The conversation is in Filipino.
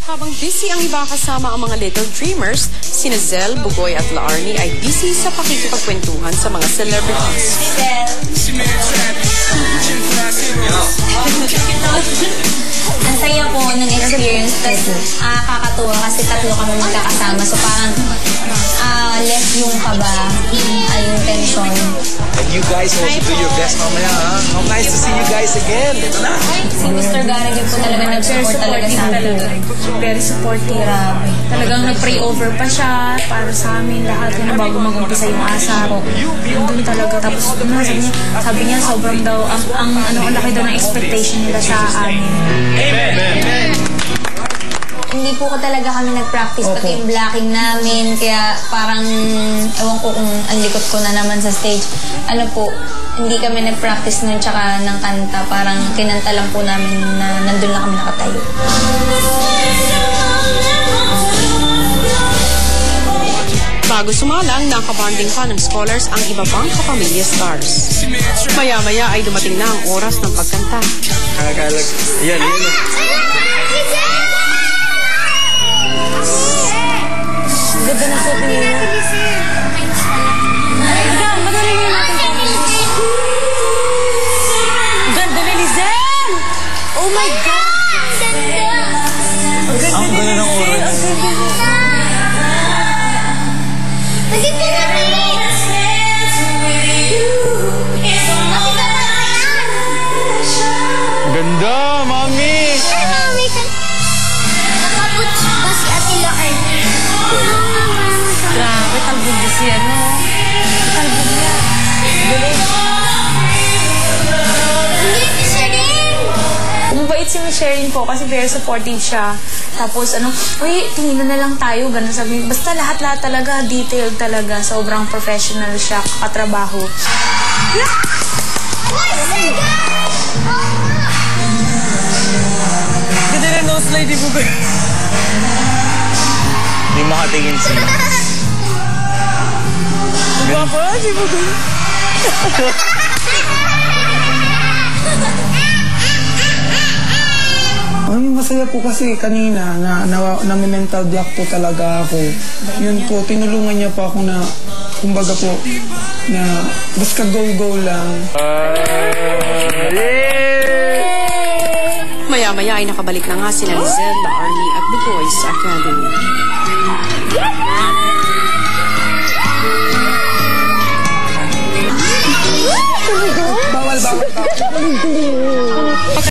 Habang busy ang iba kasama ang mga Little Dreamers, sina Zell, Bugoy at Laarni ay busy sa pakikipagkwentuhan sa mga celebrities. Ang saya po ng experience, tapos kakatuwa kasi tatlo kami magkakasama. So parang less yung kaba, yung tension. And you guys also do your best mamaya, ha? How nice to see you guys again. Ito na. Si Mr. Garrett po talaga nag-support talaga sa amin. Very supportive. Talagang nag-pray over pa siya para sa amin lahat na bago mag-umpisa yung asa. Nandun talaga. Tapos sabi niya sobrang daw, ang laki daw ng expectation nila sa amin. Amen. Hindi po talaga kami nag-practice pati yung blocking namin. Kaya parang, ewan ko kung ang likot ko na naman sa stage. Ano po, hindi kami nag-practice nun tsaka ng kanta. Parang kinanta lang po namin na nandun lang kami nakatayo. Bago sumalang, nakabanding pa ng scholars ang iba pang kapamilya stars. Maya-maya ay dumating na ang oras ng pagkanta. Kakalag. Yan. Ganda na suot niya. Madali mo natin. Ganda ni Lizel! Oh my God! Ang ganda ng oras. Ganda, mami! Ay, mami! Nakapot ba si Ate Laarni? Grabe, talbog niya siya, no? Talbog niya. Hindi siya rin! Mabait si Miss Sherin po kasi very supportive siya. Tapos uy, tingin na lang tayo, gano'n sabi. Basta lahat-lahat talaga, detailed talaga. Sobrang professional siya, katrabaho. Ganda na nose slide, di ba? Hindi makatingin siya. Guwapo, si Bugoy. Ay, masaya po kasi kanina na mental block po talaga ako. Yun po, tinulungan niya pa ako na, kumbaga po, na basta go lang. Maya-maya ay nakabalik na nga sila Lizel, Laarni at Bugoy sa academy.